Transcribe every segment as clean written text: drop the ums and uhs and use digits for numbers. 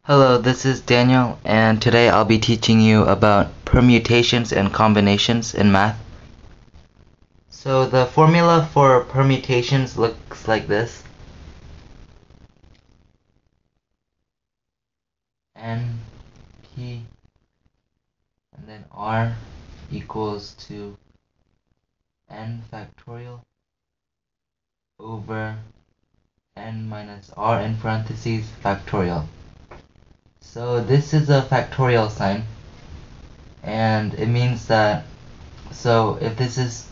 Hello, this is Daniel, and today I'll be teaching you about permutations and combinations in math. So the formula for permutations looks like this. N, P, and then R equals to N factorial over N minus R in parentheses factorial. So this is a factorial sign, and it means that, so if this is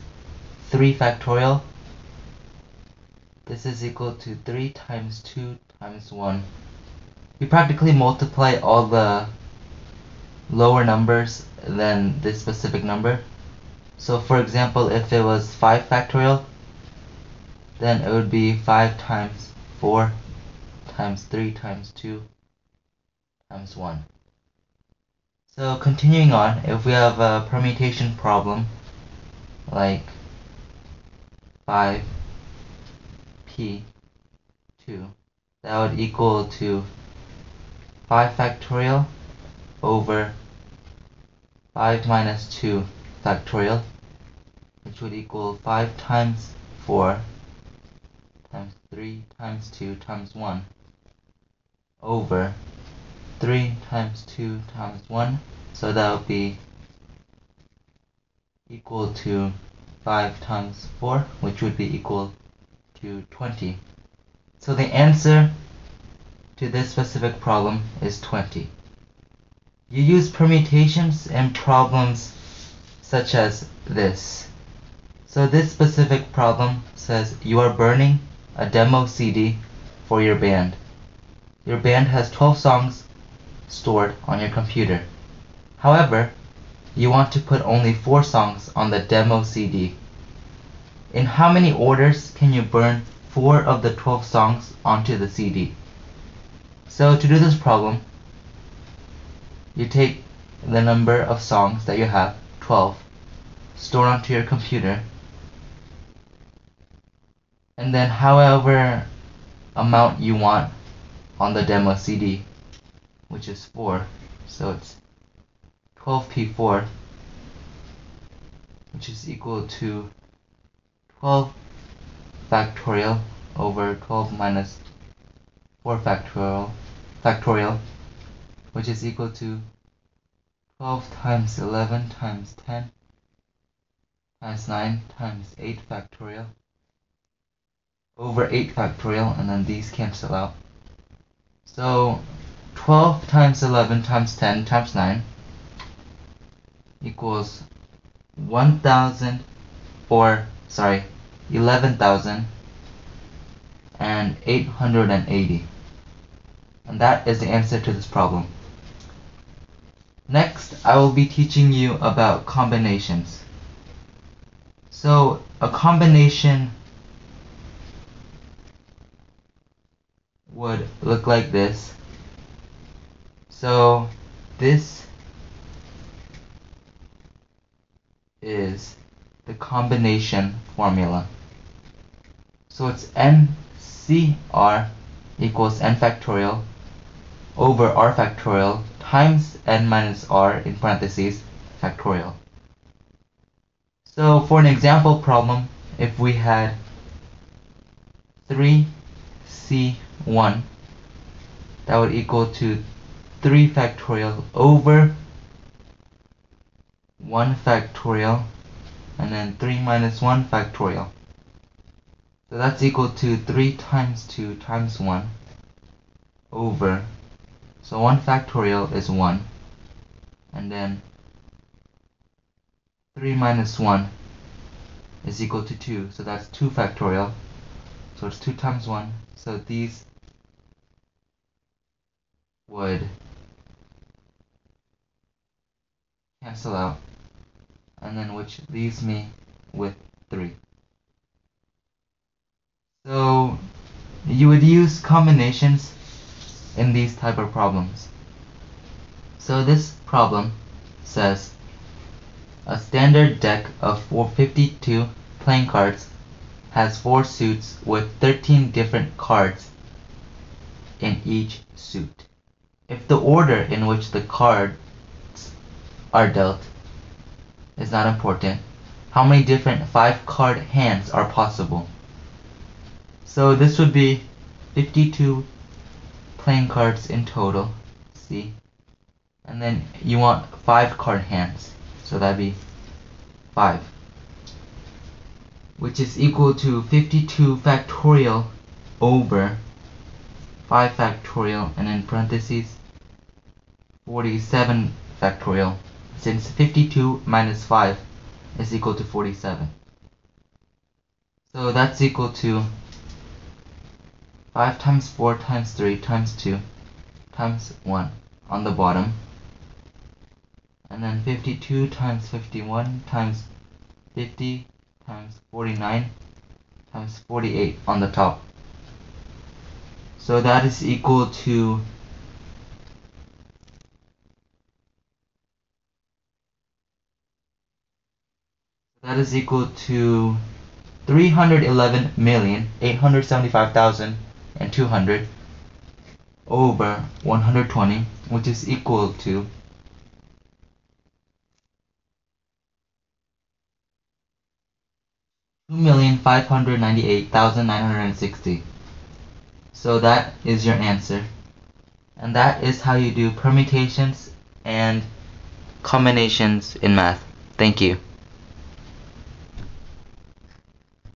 3 factorial, this is equal to 3 times 2 times 1. We practically multiply all the lower numbers than this specific number. So for example, if it was 5 factorial, then it would be 5 times 4 times 3 times 2 times 1. So continuing on, if we have a permutation problem like 5p2, that would equal to 5 factorial over 5 minus 2 factorial, which would equal 5 times 4 times 3 times 2 times 1 over 3 times 2 times 1, so that would be equal to 5 times 4, which would be equal to 20. So the answer to this specific problem is 20. You use permutations in problems such as this. So this specific problem says you are burning a demo CD for your band. Your band has 12 songs stored on your computer. However, you want to put only 4 songs on the demo CD. In how many orders can you burn 4 of the 12 songs onto the CD? So to do this problem, you take the number of songs that you have, 12, store onto your computer, and then however amount you want on the demo CD, which is 4, so it's 12p4, which is equal to 12 factorial over 12 minus 4 factorial, which is equal to 12 times 11 times 10 times 9 times 8 factorial over 8 factorial, and then these cancel out. So 12 times 11 times 10 times 9 equals 11,880. And that is the answer to this problem. Next, I will be teaching you about combinations. So a combination would look like this. So this is the combination formula. So it's NCR equals n factorial over r factorial times n minus r in parentheses factorial. So for an example problem, if we had 3c1, that would equal to 3 factorial over 1 factorial and then 3 minus 1 factorial. So that's equal to 3 times 2 times 1 over, so 1 factorial is 1, and then 3 minus 1 is equal to 2, so that's 2 factorial, so it's 2 times 1, so these would cancel out, and then which leaves me with 3. So you would use combinations in these type of problems. So this problem says a standard deck of 452 playing cards has 4 suits with 13 different cards in each suit. if the order in which the cards are dealt is not important, how many different 5-card hands are possible? So this would be 52 playing cards in total, see? And then you want 5-card hands, so that'd be 5, which is equal to 52 factorial over 5 factorial, and in parentheses 47 factorial, since 52 minus 5 is equal to 47. So that's equal to 5 times 4 times 3 times 2 times 1 on the bottom, and then 52 times 51 times 50 times 49 times 48 on the top. So that is equal to 311,875,200 over 120, which is equal to 2,598,960. So that is your answer. And that is how you do permutations and combinations in math. Thank you.